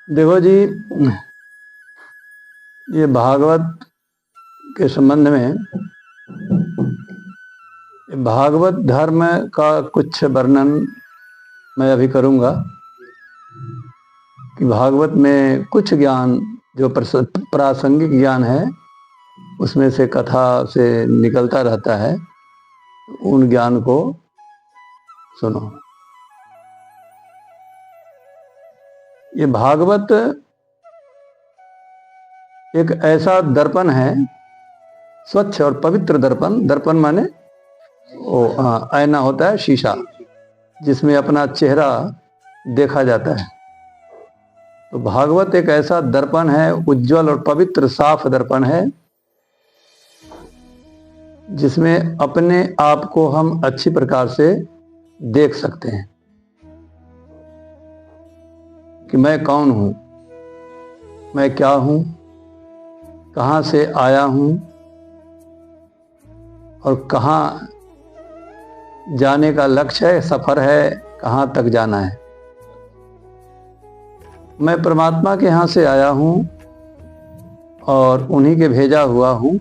देखो जी, ये भागवत के संबंध में भागवत धर्म का कुछ वर्णन मैं अभी करूंगा कि भागवत में कुछ ज्ञान जो प्रासंगिक ज्ञान है उसमें से कथा से निकलता रहता है, उन ज्ञान को सुनो। ये भागवत एक ऐसा दर्पण है, स्वच्छ और पवित्र दर्पण। दर्पण माने वो आईना होता है, शीशा, जिसमें अपना चेहरा देखा जाता है। तो भागवत एक ऐसा दर्पण है, उज्जवल और पवित्र साफ दर्पण है, जिसमें अपने आप को हम अच्छी प्रकार से देख सकते हैं कि मैं कौन हूं, मैं क्या हूं, कहां से आया हूं और कहां जाने का लक्ष्य है, सफर है, कहां तक जाना है। मैं परमात्मा के यहां से आया हूं और उन्हीं के भेजा हुआ हूं।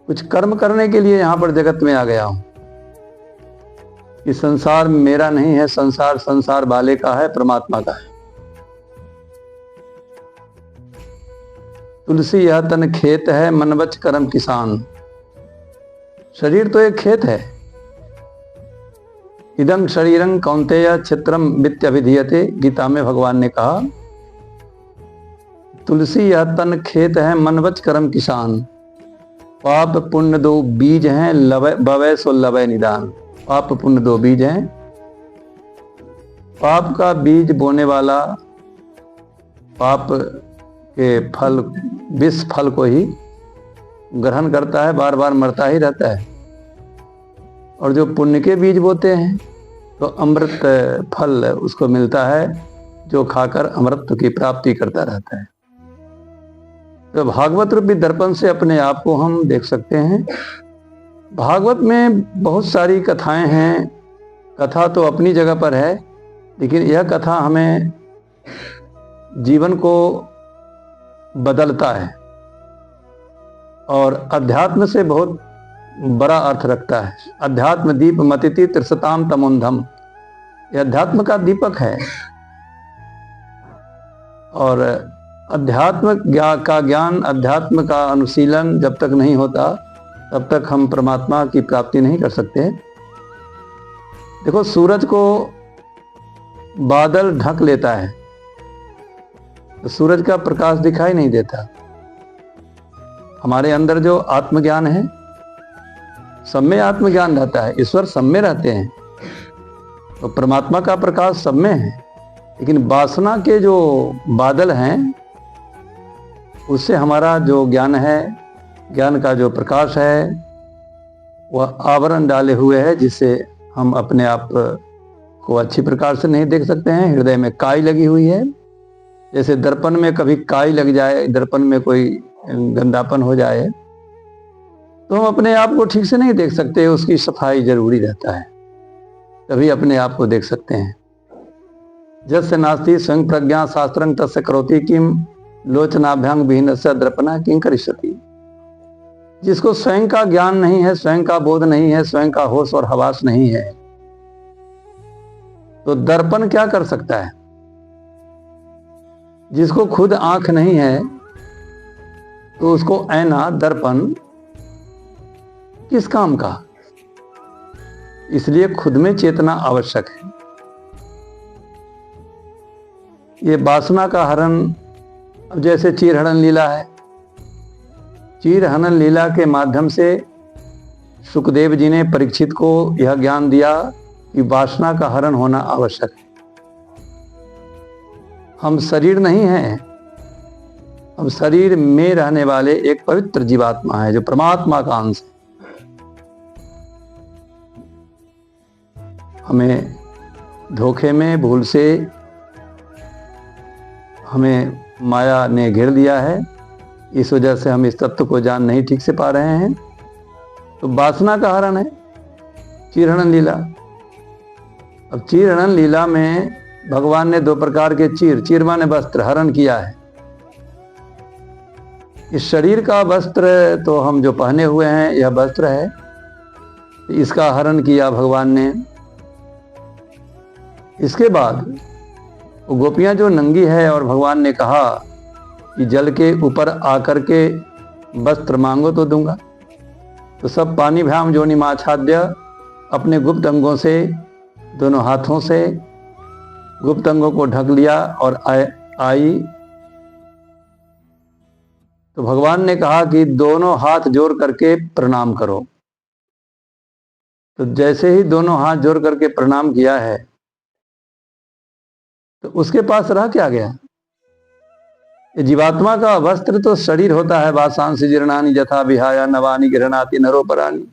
कुछ कर्म करने के लिए यहां पर जगत में आ गया हूं। ये संसार मेरा नहीं है, संसार संसार वाले का है, परमात्मा का है। तुलसी यह तन खेत है, मन वच कर्म किसान। शरीर तो एक खेत है। इदं शरीरं कौन्तेय क्षेत्रम वित्त्यभिधीयते, गीता में भगवान ने कहा तुलसी यह तन खेत है, मन वच कर्म किसान। पाप पुण्य दो बीज हैं, बवै सो लवै निदान। पाप पुण्य दो बीज हैं। पाप का बीज बोने वाला पाप के फल, विष फल को ही ग्रहण करता है, बार बार मरता ही रहता है। और जो पुण्य के बीज बोते हैं तो अमृत फल उसको मिलता है, जो खाकर अमृत की प्राप्ति करता रहता है। तो भागवत रूपी दर्पण से अपने आप को हम देख सकते हैं। भागवत में बहुत सारी कथाएं हैं। कथा तो अपनी जगह पर है, लेकिन यह कथा हमें जीवन को बदलता है और अध्यात्म से बहुत बड़ा अर्थ रखता है। अध्यात्म दीप मतिति त्रिशताम तमोन्धम, यह अध्यात्म का दीपक है। और अध्यात्म का ज्ञान, अध्यात्म का अनुशीलन जब तक नहीं होता तब तक हम परमात्मा की प्राप्ति नहीं कर सकते। देखो, सूरज को बादल ढक लेता है तो सूरज का प्रकाश दिखाई नहीं देता। हमारे अंदर जो आत्मज्ञान है, सब में आत्मज्ञान रहता है, ईश्वर सब में रहते हैं, तो परमात्मा का प्रकाश सब में है। लेकिन वासना के जो बादल हैं उससे हमारा जो ज्ञान है, ज्ञान का जो प्रकाश है, वह आवरण डाले हुए है, जिससे हम अपने आप को अच्छी प्रकार से नहीं देख सकते हैं। हृदय में काई लगी हुई है। जैसे दर्पण में कभी काई लग जाए, दर्पण में कोई गंदापन हो जाए तो हम अपने आप को ठीक से नहीं देख सकते। उसकी सफाई जरूरी रहता है, तभी अपने आप को देख सकते हैं। जस्य नास्ति स्वयं प्रज्ञा शास्त्रं तस्य करोति किम, लोचनाभ्यंग विहीनस्य दर्पणा किं करिष्यति। जिसको स्वयं का ज्ञान नहीं है, स्वयं का बोध नहीं है, स्वयं का होश और हवास नहीं है, तो दर्पण क्या कर सकता है। जिसको खुद आंख नहीं है तो उसको ऐना, दर्पण किस काम का। इसलिए खुद में चेतना आवश्यक है। ये वासना का हरण, अब जैसे चीरहरण लीला है, चीरहरण लीला के माध्यम से सुखदेव जी ने परीक्षित को यह ज्ञान दिया कि वासना का हरण होना आवश्यक है। हम शरीर नहीं हैं, हम शरीर में रहने वाले एक पवित्र जीवात्मा है जो परमात्मा का अंश है। हमें धोखे में, भूल से हमें माया ने घेर दिया है। इस वजह से हम इस तत्व को जान नहीं ठीक से पा रहे हैं। तो वासना का हरण है चीरहरण लीला। अब चीरहरण लीला में भगवान ने दो प्रकार के चीर माने वस्त्र हरण किया है। इस शरीर का वस्त्र तो हम जो पहने हुए हैं यह वस्त्र है, इसका हरण किया भगवान ने। इसके बाद वो गोपियां जो नंगी है और भगवान ने कहा कि जल के ऊपर आकर के वस्त्र मांगो तो दूंगा, तो सब पानी भ्याम जोनि माच्छाद्य अपने गुप्त अंगों से, दोनों हाथों से गुप्त अंगों को ढक लिया और आई। तो भगवान ने कहा कि दोनों हाथ जोड़ करके प्रणाम करो। तो जैसे ही दोनों हाथ जोड़ करके प्रणाम किया है तो उसके पास रह क्या गया? ये जीवात्मा का वस्त्र तो शरीर होता है। वासांसि जीर्णानि यथा विहाय नवानि गृह्णाति नरोपराणि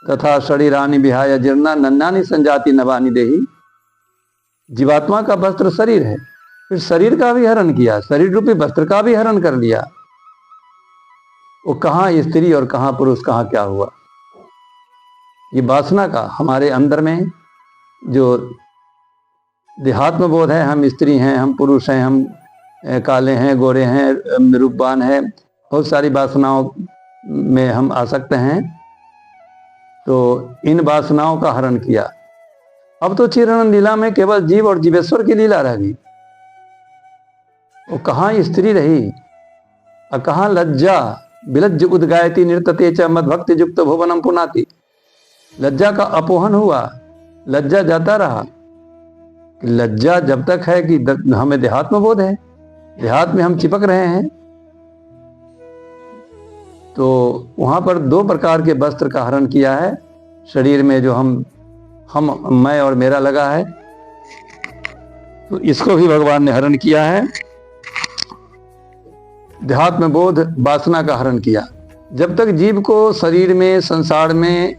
तथा शरीरानि विहाय जीर्णा नन्नानि संजाति नवानि देहि। जीवात्मा का वस्त्र शरीर है, फिर शरीर का भी हरण किया, शरीर रूपी वस्त्र का भी हरण कर लिया। वो कहाँ स्त्री और कहाँ पुरुष, कहाँ क्या हुआ? ये वासना का हमारे अंदर में जो देहात्म बोध है, हम स्त्री हैं, हम पुरुष हैं, हम काले हैं, गोरे हैं, रूपवान हैं, बहुत सारी वासनाओं में हम आसक्त हैं। तो इन वासनाओं का हरण किया। अब तो चिरण लीला में केवल जीव और जीवेश्वर की लीला रह गई। वो कहाँ स्त्री रही और कहाँ लज्जा। विलज्ज उद्गायति नृत्यते च मद्भक्ति युक्त भुवनम पुनाति। लज्जा का अपोहन हुआ, लज्जा जाता रहा। लज्जा जब तक है कि हमें देहात्म बोध है, देहात में हम चिपक रहे हैं, तो वहां पर दो प्रकार के वस्त्र का हरण किया है। शरीर में जो हम मैं और मेरा लगा है, तो इसको भी भगवान ने हरण किया है। देहात्म बोध वासना का हरण किया। जब तक जीव को शरीर में, संसार में,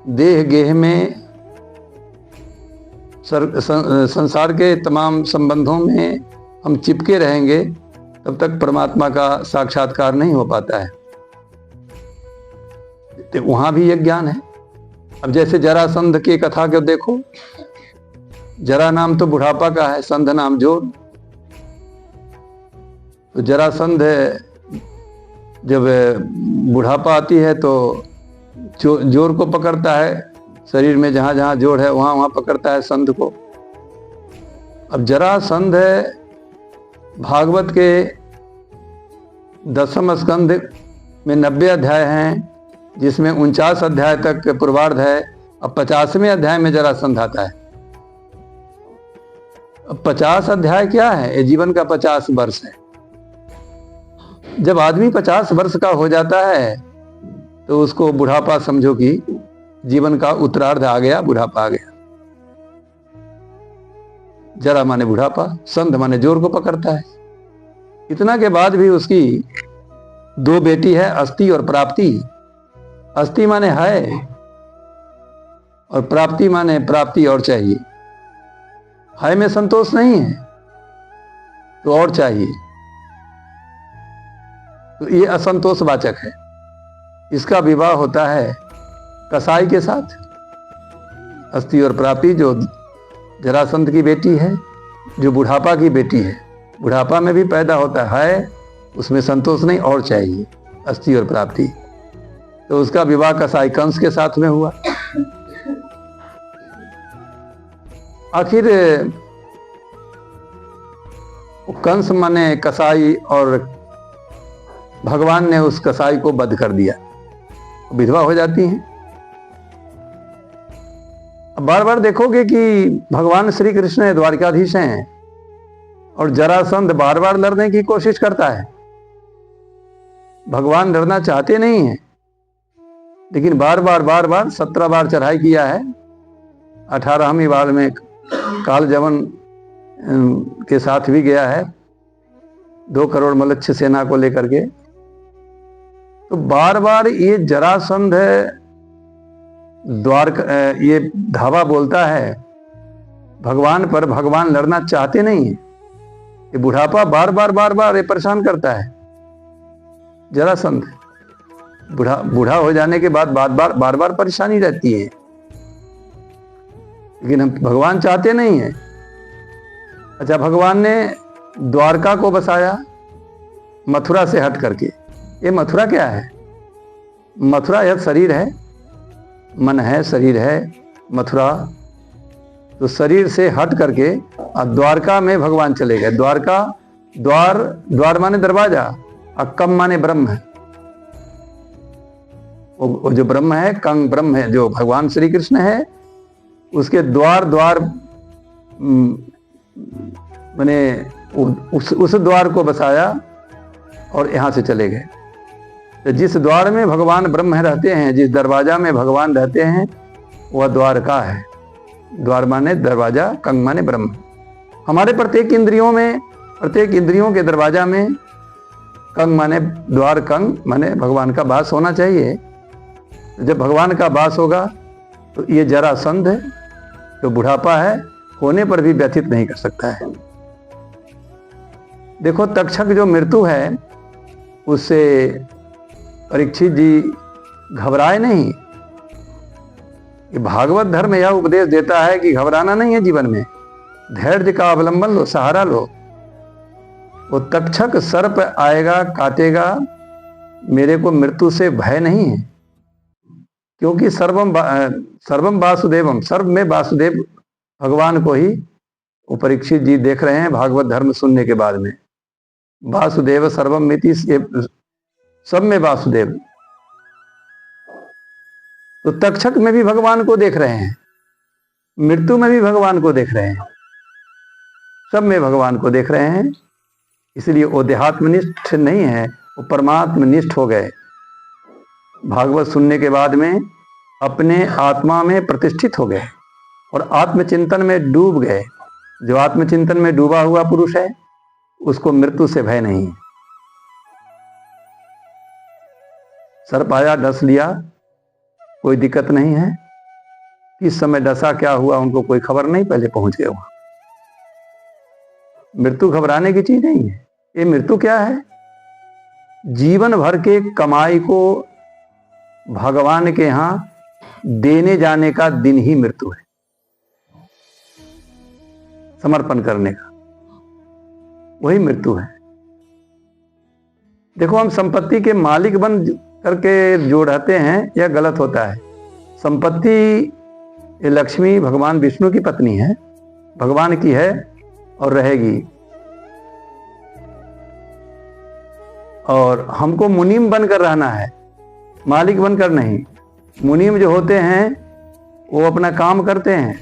देह गेह में, संसार के तमाम संबंधों में हम चिपके रहेंगे, तब तक परमात्मा का साक्षात्कार नहीं हो पाता है। तो वहां भी एक ज्ञान है। अब जैसे जरासंध की कथा को देखो, जरा नाम तो बुढ़ापा का है, संध नाम जोर। तो जरासंध जब बुढ़ापा आती है तो जोर को पकड़ता है, शरीर में जहां जहां जोड़ है वहां वहां पकड़ता है संध को। अब जरासंध भागवत के 10वें स्कंध में 90 अध्याय हैं, जिसमें 49 अध्याय तक पूर्वार्ध है। अब 50वें अध्याय में जरासंध आता है। अब 50 अध्याय क्या है? ये जीवन का 50 वर्ष है। जब आदमी 50 वर्ष का हो जाता है तो उसको बुढ़ापा समझो कि जीवन का उत्तरार्ध आ गया, बुढ़ापा आ गया। जरा माने बुढ़ापा, संध माने जोर को पकड़ता है। इतना के बाद भी उसकी दो बेटी है, अस्ति और प्राप्ति। अस्ति माने है और प्राप्ति माने प्राप्ति और चाहिए। है में संतोष नहीं है तो और चाहिए, तो ये असंतोष वाचक है। इसका विवाह होता है कसाई के साथ। अस्ति और प्राप्ति जो जरासंध की बेटी है, जो बुढ़ापा की बेटी है, बुढ़ापा में भी पैदा होता है, उसमें संतोष नहीं और चाहिए, अस्ति और प्राप्ति। तो उसका विवाह कसाई कंस के साथ में हुआ। आखिर कंस माने कसाई, और भगवान ने उस कसाई को वध कर दिया, विधवा हो जाती हैं। अब बार बार देखोगे कि भगवान श्री कृष्ण द्वारकाधीश हैं और जरासंध बार बार लड़ने की कोशिश करता है। भगवान लड़ना चाहते नहीं है, लेकिन बार बार 17 बार चढ़ाई किया है। 18वीं बार में काल जवन के साथ भी गया है, 2 करोड़ मलच्छ सेना को लेकर के। तो बार बार ये जरासंध ये धावा बोलता है भगवान पर। भगवान लड़ना चाहते नहीं है। ये बुढ़ापा बार बार ये परेशान करता है। जरासंध बूढ़ा हो जाने के बाद बार बार परेशानी रहती है, लेकिन हम भगवान चाहते नहीं है। अच्छा, भगवान ने द्वारका को बसाया मथुरा से हट करके। ये मथुरा क्या है? मथुरा यह शरीर है, मन है, शरीर है मथुरा। तो शरीर से हट करके द्वारका में भगवान चले गए। द्वारका, द्वार, द्वार माने दरवाजा, और कम माने ब्रह्म है। वो जो ब्रह्म है, कंग ब्रह्म है, जो भगवान श्री कृष्ण है, उसके द्वार द्वार माने उस द्वार को बसाया और यहां से चले गए। तो जिस द्वार में भगवान ब्रह्म रहते हैं, जिस दरवाजा में भगवान रहते हैं, वह द्वारका है। द्वार माने दरवाजा, कंग माने ब्रह्म। हमारे प्रत्येक इंद्रियों में, प्रत्येक इंद्रियों के दरवाजा में कंग माने द्वार, कंग माने भगवान का वास होना चाहिए। जब भगवान का वास होगा तो ये जरासंध है, जो बुढ़ापा है, होने पर भी व्यथित नहीं कर सकता है। देखो, तक्षक जो मृत्यु है, उससे परीक्षित जी घबराए नहीं। ये भागवत धर्म यह उपदेश देता है कि घबराना नहीं है जीवन में, धैर्य का अवलंबन लो, सहारा लो। वो तक्षक सर्प आएगा, काटेगा, मेरे को मृत्यु से भय नहीं है, क्योंकि सर्वम वासुदेवम, सर्व में वासुदेव भगवान को ही वो परीक्षित जी देख रहे हैं भागवत धर्म सुनने के बाद में। वासुदेव सर्वम मिति, सब में वासुदेव। तो तक्षक में भी भगवान को देख रहे हैं, मृत्यु में भी भगवान को देख रहे हैं, सब में भगवान को देख रहे हैं। इसलिए वो देहात्मनिष्ठ नहीं है, वो परमात्मनिष्ठ हो गए। भागवत सुनने के बाद में अपने आत्मा में प्रतिष्ठित हो गए और आत्मचिंतन में डूब गए। जो आत्मचिंतन में डूबा हुआ पुरुष है, उसको मृत्यु से भय नहीं है। सर्प आया, डस लिया, कोई दिक्कत नहीं है। किस समय डसा, क्या हुआ, उनको कोई खबर नहीं, पहले पहुंच गए वहां। मृत्यु घबराने की चीज नहीं है। ये मृत्यु क्या है? जीवन भर के कमाई को भगवान के यहां देने जाने का दिन ही मृत्यु है, समर्पण करने का, वही मृत्यु है। देखो, हम संपत्ति के मालिक बन करके जो रहते हैं, यह गलत होता है। संपत्ति, ये लक्ष्मी भगवान विष्णु की पत्नी है, भगवान की है और रहेगी। और हमको मुनीम बनकर रहना है, मालिक बनकर नहीं। मुनीम जो होते हैं वो अपना काम करते हैं।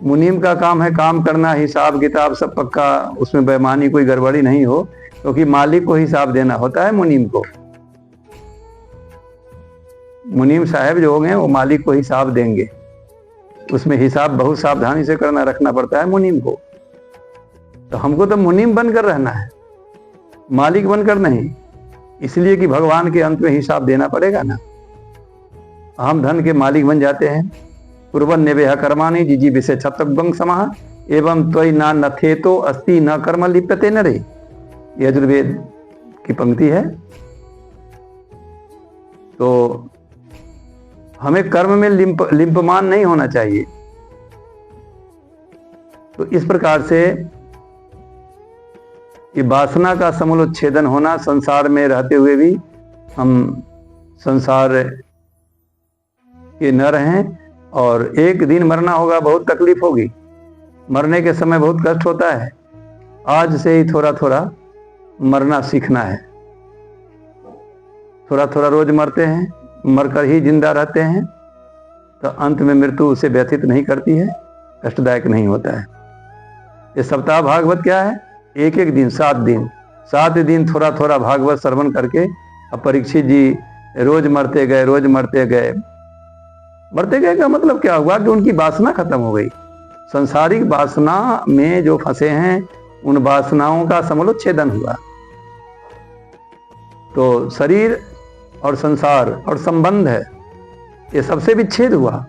मुनीम का काम है काम करना, हिसाब किताब सब पक्का, उसमें बेईमानी कोई गड़बड़ी नहीं हो, क्योंकि मालिक को हिसाब देना होता है मुनीम को। मुनीम साहब जो होंगे वो मालिक को हिसाब देंगे, उसमें हिसाब बहुत सावधानी से करना, रखना पड़ता है मुनीम को। तो हमको तो मुनीम बनकर रहना है, मालिक बनकर नहीं। इसलिए कि भगवान के अंत में हिसाब देना पड़ेगा ना। हम धन के मालिक बन जाते हैं। कुर्बन नेवेह कर्माणि जिजी विषय छत्रबंग समाह एवं त्वयि ना नथे तो अस्ति न कर्म लिप्यते न रे। यह यजुर्वेद की पंक्ति है। तो हमें कर्म में लिंपमान नहीं होना चाहिए। तो इस प्रकार से ये वासना का समूलोच्छेदन होना, संसार में रहते हुए भी हम संसार के न रहें। और एक दिन मरना होगा, बहुत तकलीफ होगी, मरने के समय बहुत कष्ट होता है। आज से ही थोड़ा थोड़ा मरना सीखना है। थोड़ा थोड़ा रोज मरते हैं, मरकर ही जिंदा रहते हैं, तो अंत में मृत्यु उसे व्यथित नहीं करती है, कष्टदायक नहीं होता है। ये सप्ताह भागवत क्या है? एक एक दिन, 7 दिन थोड़ा थोड़ा भागवत श्रवण करके। अब परीक्षित जी रोज मरते गए, रोज मरते गए। मरते गए का मतलब क्या हुआ? कि उनकी वासना खत्म हो गई। संसारिक वासना में जो फंसे हैं, उन वासनाओं का समूलोच्छेदन हुआ। तो शरीर और संसार और संबंध है, ये सबसे विच्छेद हुआ।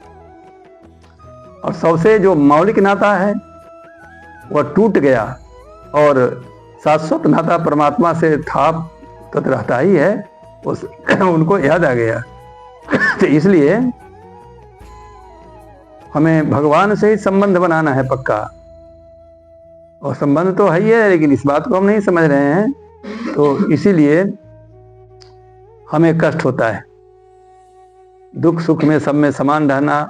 और सबसे जो मौलिक नाता है वह टूट गया, और शाश्वत नाता परमात्मा से था तो रहता ही है, उनको याद आ गया। तो इसलिए हमें भगवान से ही संबंध बनाना है पक्का। और संबंध तो है ही है, लेकिन इस बात को हम नहीं समझ रहे हैं, तो इसीलिए हमें कष्ट होता है। दुख सुख में सब में समान रहना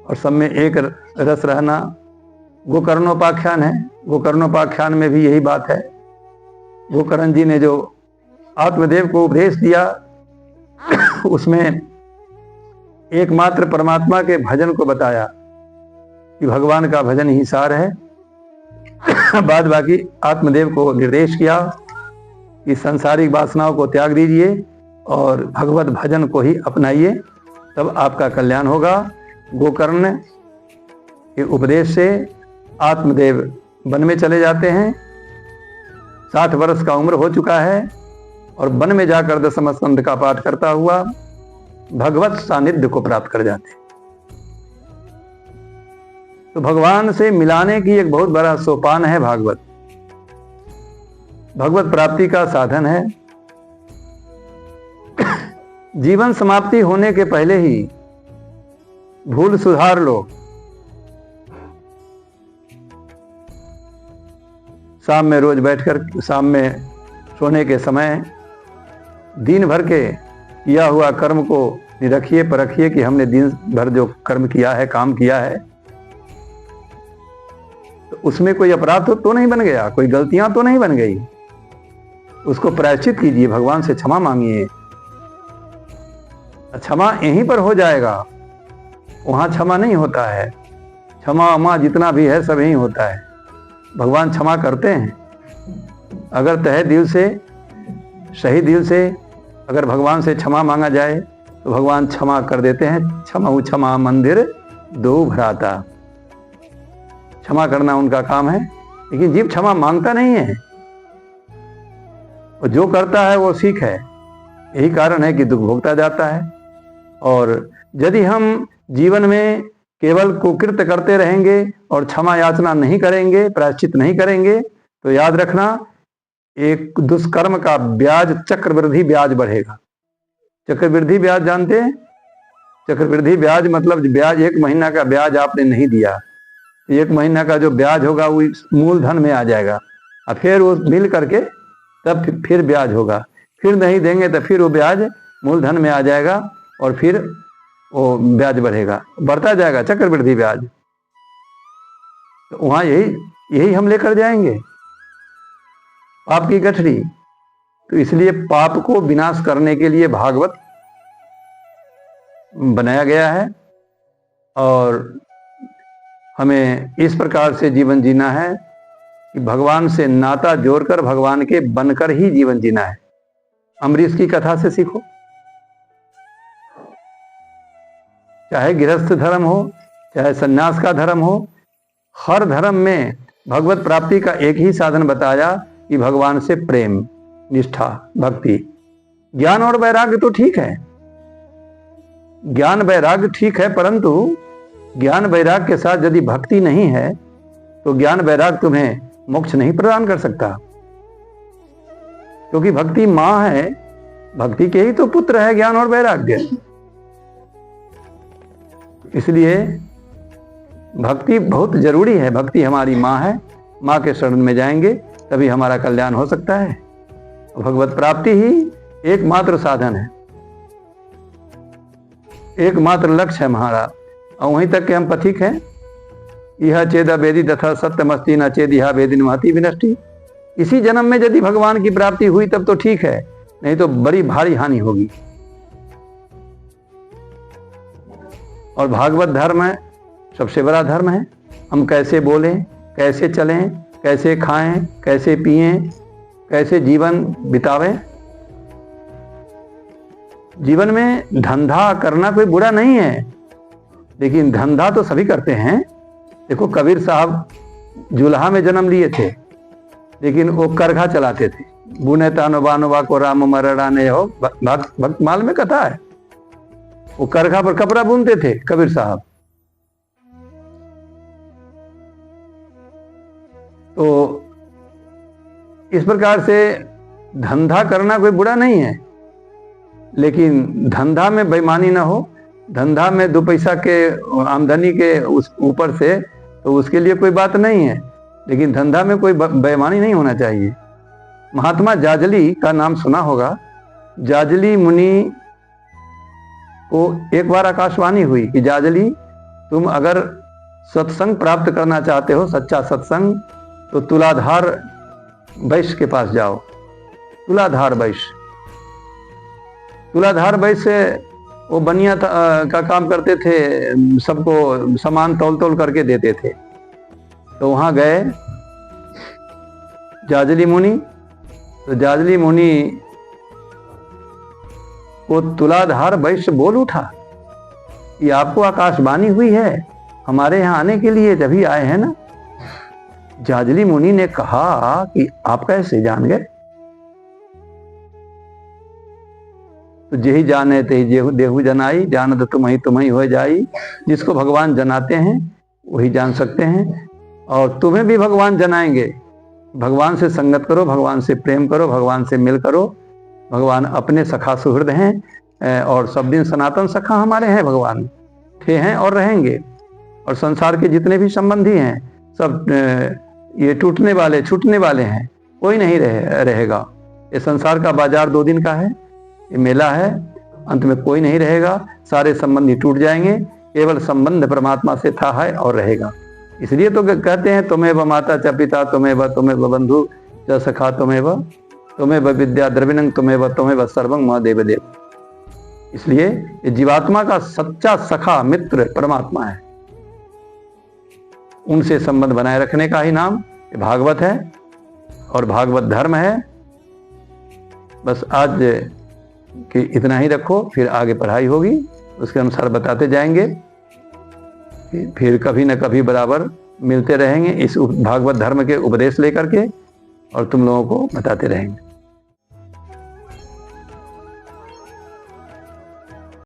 और सब में एक रस रहना गोकर्णोपाख्यान है। गोकर्णोपाख्यान में भी यही बात है। गोकर्ण जी ने जो आत्मदेव को उपदेश दिया उसमें एकमात्र परमात्मा के भजन को बताया कि भगवान का भजन ही सार है। बाद बाकी आत्मदेव को निर्देश किया कि सांसारिक वासनाओं को त्याग दीजिए और भगवत भजन को ही अपनाइए, तब आपका कल्याण होगा। गोकर्ण के उपदेश से आत्मदेव वन में चले जाते हैं। 60 वर्ष का उम्र हो चुका है और वन में जाकर दशम स्कंद का पाठ करता हुआ भगवत सानिध्य को प्राप्त कर जाते हैं। तो भगवान से मिलाने की एक बहुत बड़ा सोपान है भागवत। भगवत प्राप्ति का साधन है। जीवन समाप्ति होने के पहले ही भूल सुधार लो। शाम में रोज बैठकर, शाम में सोने के समय दिन भर के किया हुआ कर्म को निरखिए, परखिए कि हमने दिन भर जो कर्म किया है, काम किया है, तो उसमें कोई अपराध तो नहीं बन गया, कोई गलतियां तो नहीं बन गई। उसको प्रायश्चित कीजिए, भगवान से क्षमा मांगिए। क्षमा यहीं पर हो जाएगा, वहां क्षमा नहीं होता है। क्षमा अमा जितना भी है सब यहीं होता है। भगवान क्षमा करते हैं। अगर तहे दिल से, सही दिल से अगर भगवान से क्षमा मांगा जाए तो भगवान क्षमा कर देते हैं। क्षमा मंदिर दो भ्राता। क्षमा करना उनका काम है, लेकिन जीव क्षमा मांगता नहीं है। और जो करता है वो सीख है। यही कारण है कि दुख भोगता जाता है। और यदि हम जीवन में केवल कुकृत्य करते रहेंगे और क्षमा याचना नहीं करेंगे, प्रायश्चित नहीं करेंगे, तो याद रखना एक दुष्कर्म का ब्याज, चक्रवृद्धि ब्याज बढ़ेगा। चक्रवृद्धि ब्याज जानते हैं? चक्रवृद्धि ब्याज मतलब ब्याज, 1 महीना का ब्याज आपने नहीं दिया, 1 महीना का जो ब्याज होगा वो मूलधन में आ जाएगा और फिर वो मिल करके तब फिर ब्याज होगा। फिर नहीं देंगे तो फिर वो ब्याज मूलधन में आ जाएगा और फिर वो ब्याज बढ़ेगा, बढ़ता जाएगा चक्रवृद्धि ब्याज। तो वहां यही हम लेकर जाएंगे, पाप की गठरी। तो इसलिए पाप को विनाश करने के लिए भागवत बनाया गया है और हमें इस प्रकार से जीवन जीना है कि भगवान से नाता जोड़कर भगवान के बनकर ही जीवन जीना है। अमरीश की कथा से सीखो। चाहे गृहस्थ धर्म हो, चाहे सन्यास का धर्म हो, हर धर्म में भगवत प्राप्ति का एक ही साधन बताया कि भगवान से प्रेम, निष्ठा, भक्ति। ज्ञान और वैराग्य तो ठीक है, ज्ञान वैराग्य ठीक है, परंतु ज्ञान वैराग्य के साथ यदि भक्ति नहीं है तो ज्ञान वैराग्य तुम्हें मोक्ष नहीं प्रदान कर सकता। क्योंकि भक्ति मां है, भक्ति के ही तो पुत्र है ज्ञान और वैराग्य। इसलिए भक्ति बहुत जरूरी है। भक्ति हमारी मां है, मां के शरण में जाएंगे तभी हमारा कल्याण हो सकता है। भगवत प्राप्ति ही एकमात्र साधन है, एकमात्र लक्ष्य है हमारा, और वहीं तक के हम पथिक हैं। यह चेदा वेदी तथा सत्यमस्ती न चेद यह वेदी महती विनष्टि। इसी जन्म में यदि भगवान की प्राप्ति हुई तब तो ठीक है, नहीं तो बड़ी भारी हानि होगी। और भागवत धर्म है सबसे बड़ा धर्म है। हम कैसे बोलें, कैसे चलें, कैसे खाएं, कैसे पिएं, कैसे जीवन बितावें। जीवन में धंधा करना कोई बुरा नहीं है, लेकिन धंधा तो सभी करते हैं। देखो कबीर साहब जुल्हा में जन्म लिए थे, लेकिन वो करघा चलाते थे। बुने तानो बानोबा को राम मरड़ाने हो, भक्तमाल में कथा है। वो करघा पर कपड़ा बुनते थे कबीर साहब। तो इस प्रकार से धंधा करना कोई बुरा नहीं है, लेकिन धंधा में बेईमानी ना हो। धंधा में 2 पैसा के आमदनी के उस ऊपर से तो उसके लिए कोई बात नहीं है। लेकिन धंधा में कोई बेईमानी नहीं होना चाहिए। महात्मा जाजली का नाम सुना होगा। जाजली मुनि को एक बार आकाशवाणी हुई कि जाजली, तुम अगर सत्संग प्राप्त करना चाहते हो, सच्चा सत्संग, तो तुलाधार वैश्य के पास जाओ। तुलाधार वैश्य, तुलाधार वैश्य वो बनिया का काम करते थे, सबको सामान तौल तौल करके देते थे। तो वहां गए जाजली मुनि। तो जाजली मुनि को तुलाधार वैश्य बोल उठा कि आपको आकाशवाणी हुई है हमारे यहाँ आने के लिए, तभी आए हैं ना। जाजली मुनि ने कहा कि आप कैसे जान गए? तो जेहि जाने ते देहु जनाई, जानत तुम्हें हो जाई। जिसको भगवान जनाते हैं वही जान सकते हैं, और तुम्हें भी भगवान जनाएंगे। भगवान से संगत करो, भगवान से प्रेम करो, भगवान से मिल करो। भगवान अपने सखा सुहृद हैं, और सब दिन सनातन सखा हमारे हैं। भगवान थे, हैं और रहेंगे। और संसार के जितने भी संबंधी हैं सब ये टूटने वाले, छूटने वाले हैं, कोई नहीं रहेगा। ये संसार का बाजार 2 दिन का है, ये मेला है, अंत में कोई नहीं रहेगा। सारे संबंधी टूट जाएंगे, केवल संबंध परमात्मा से था, है और रहेगा। इसलिए तो कहते हैं तुम्हें माता च पिता, तुम्हें बंधु च सखा, तुम्हें विद्या द्रविणंग, तुम्हें सर्वं मह देव देव। इसलिए ये जीवात्मा का सच्चा सखा मित्र परमात्मा है। उनसे संबंध बनाए रखने का ही नाम भागवत है और भागवत धर्म है। बस आज कि इतना ही रखो, फिर आगे पढ़ाई होगी, उसके अनुसार बताते जाएंगे। फिर कभी न कभी बराबर मिलते रहेंगे इस भागवत धर्म के उपदेश लेकर के, और तुम लोगों को बताते रहेंगे।